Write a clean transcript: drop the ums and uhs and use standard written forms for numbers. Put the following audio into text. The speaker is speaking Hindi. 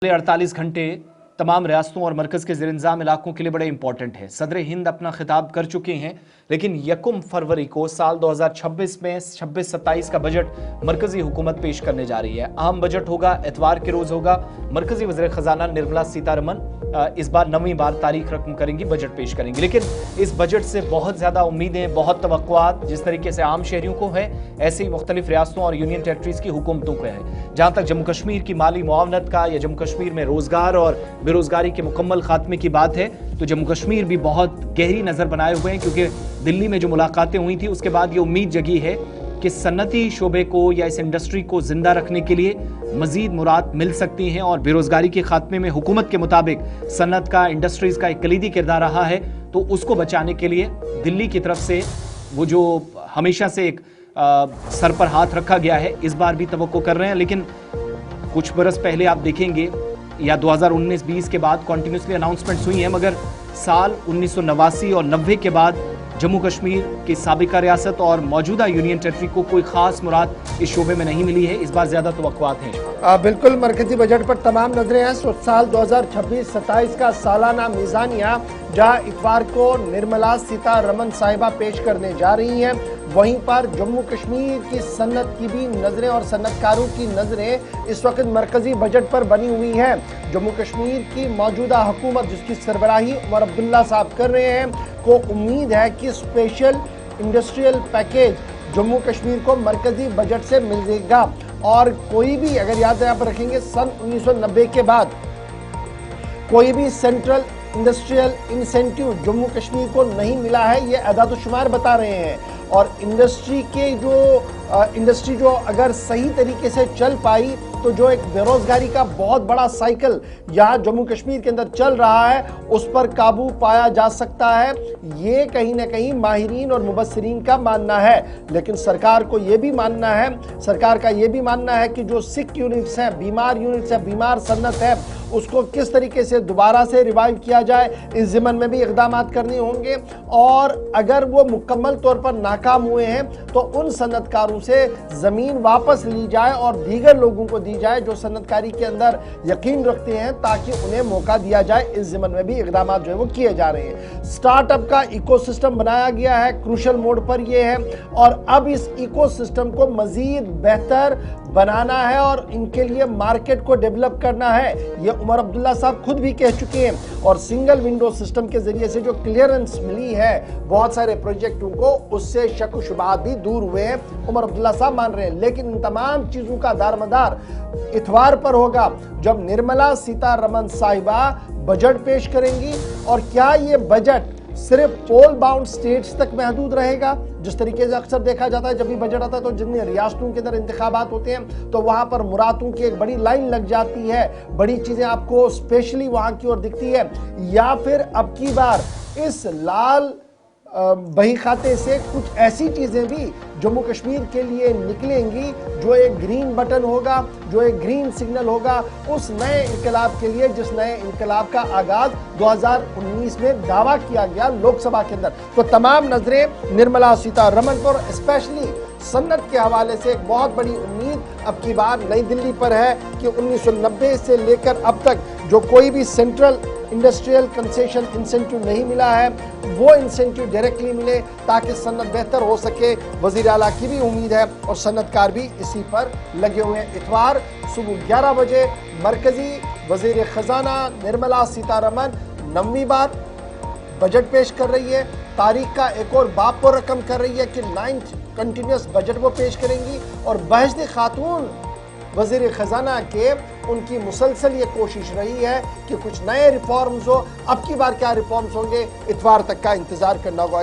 48 घंटे तमाम रियासतों और मरकज के ज़ेर-इंतज़ाम इलाकों के लिए बड़े इंपॉर्टेंट है। सदर हिंद अपना खिताब कर चुके हैं, लेकिन 1 फरवरी को साल 2026 में 26-27 का बजट मरकजी हुकूमत पेश करने जा रही है। अहम बजट होगा, इतवार के रोज होगा। मरकजी वज़ीर ख़जाना निर्मला सीतारमन इस बार 9वीं बार तारीख रकम करेंगी, बजट पेश करेंगी। लेकिन इस बजट से बहुत ज़्यादा उम्मीदें, बहुत तवक्कुआत जिस तरीके से आम शहरियों को है, ऐसे ही मुख्तलिफ रियासतों और यूनियन टेरिटरीज़ की हुकूमतों को है। जहाँ तक जम्मू कश्मीर की माली मुआवनत का या जम्मू कश्मीर में रोज़गार और बेरोज़गारी के मुकम्मल खात्मे की बात है, तो जम्मू कश्मीर भी बहुत गहरी नज़र बनाए हुए हैं, क्योंकि दिल्ली में जो मुलाकातें हुई थी उसके बाद ये उम्मीद जगी है कि सन्नती शोबे को या इस इंडस्ट्री को जिंदा रखने के लिए मजीद मुराद मिल सकती हैं और बेरोजगारी के खात्मे में हुकूमत के मुताबिक सन्नत का, इंडस्ट्रीज का एक कलीदी किरदार रहा है, तो उसको बचाने के लिए दिल्ली की तरफ से वो जो हमेशा से एक सर पर हाथ रखा गया है, इस बार भी तवक्को कर रहे हैं। लेकिन कुछ बरस पहले आप देखेंगे या 2019-20 के बाद कॉन्टिन्यूसली अनाउंसमेंट्स हुई हैं, मगर साल 1989 और 90 के बाद जम्मू कश्मीर की साबिका रियासत और मौजूदा यूनियन टेरिटरी को कोई खास मुराद इस शोबे में नहीं मिली है। इस बार ज्यादा तवक्कुआत हैं। बिल्कुल, मरकजी बजट पर तमाम नजरें हैं। साल 2026-27 का सालाना मीज़ानिया जहां इतवार को निर्मला सीतारमन साहिबा पेश करने जा रही हैं, वहीं पर जम्मू कश्मीर की सन्नत की भी नजरें और सन्नतकारों की नजरें इस वक्त मरकजी बजट पर बनी हुई हैं। जम्मू कश्मीर की मौजूदा हुकूमत, जिसकी सरबराही उमर अब्दुल्ला साहब कर रहे हैं, को उम्मीद है कि special industrial package Jammu Kashmir को मरकजी बजट से मिलेगा। और कोई भी, अगर याद आप रखेंगे, सन 1990 के बाद कोई भी central industrial incentive Jammu Kashmir को नहीं मिला है, ये अदाद-ओ-शुमार बता रहे हैं। और इंडस्ट्री जो अगर सही तरीके से चल पाई, तो जो एक बेरोजगारी का बहुत बड़ा साइकिल यहाँ जम्मू कश्मीर के अंदर चल रहा है, उस पर काबू पाया जा सकता है। ये कहीं ना कहीं माहिरीन और मुबस्सिरीन का मानना है। लेकिन सरकार को ये भी मानना है, सरकार का ये भी मानना है कि जो सिक यूनिट्स हैं, बीमार यूनिट्स हैं, बीमार सन्नत है, उसको किस तरीके से दोबारा से रिवाइव किया जाए, इस ज़िम्मन में भी इक़दाम करने होंगे। और अगर वो मुकम्मल तौर पर नाकाम हुए हैं, तो उन सन्नतकारों से ज़मीन वापस ली जाए और दीगर लोगों को दी जाए जो सन्नतकारी के अंदर यकीन रखते हैं, ताकि उन्हें मौका दिया जाए। इस ज़िम्मन में भी इक़दाम जो है वो किए जा रहे हैं। स्टार्टअप का इकोसिस्टम बनाया गया है, क्रूशल मोड पर ये है, और अब इस इकोसिस्टम को मज़ीद बेहतर बनाना है और इनके लिए मार्केट को डेवलप करना है। ये उमर अब्दुल्ला साहब खुद भी कह चुके हैं। और सिंगल विंडो सिस्टम के जरिए से जो क्लियरेंस मिली है बहुत सारे प्रोजेक्टों को, उससे शक व शुबहात भी दूर हुए हैं, उमर अब्दुल्ला साहब मान रहे हैं। लेकिन इन तमाम चीजों का दारमदार इतवार पर होगा, जब निर्मला सीतारमन साहिबा बजट पेश करेंगी। और क्या ये बजट सिर्फ पोल बाउंड स्टेट्स तक महदूद रहेगा? जिस तरीके से अक्सर देखा जाता है, जब भी बजट आता है तो जितने रियासतों के अंदर इंतखाबात होते हैं, तो वहां पर मुरादों की एक बड़ी लाइन लग जाती है, बड़ी चीजें आपको स्पेशली वहां की ओर दिखती है। या फिर अब की बार इस लाल बही खाते से कुछ ऐसी चीजें भी जम्मू कश्मीर के लिए निकलेंगी, जो एक ग्रीन बटन होगा, जो एक ग्रीन सिग्नल होगा उस नए इनकलाब के लिए, जिस नए इनकलाब का आगाज 2019 में दावा किया गया लोकसभा के अंदर। तो तमाम नजरें निर्मला सीतारमन पर, स्पेशली सन्नत के हवाले से एक बहुत बड़ी उम्मीद अब की बार नई दिल्ली पर है कि 1990 से लेकर अब तक जो कोई भी सेंट्रल इंडस्ट्रियल कंसेशन इंसेंटिव नहीं मिला है, वो इंसेंटिव डायरेक्टली मिले, ताकि सन्नत बेहतर हो सके। वज़ीर आला की भी उम्मीद है और सन्नतकार भी इसी पर लगे हुए हैं। इतवार सुबह 11 बजे मरकजी वज़ीर ख़जाना निर्मला सीतारमन 9वीं बार बजट पेश कर रही है। तारीख का एक और बाप पर रकम कर रही है कि 9th कंटिन्यूस बजट वो पेश करेंगी। और बहजत खातून वज़ीर ख़जाना के उनकी मुसलसल ये कोशिश रही है कि कुछ नए रिफॉर्म्स हो। अब की बार क्या रिफॉर्म्स होंगे, इतवार तक का इंतज़ार करना होगा।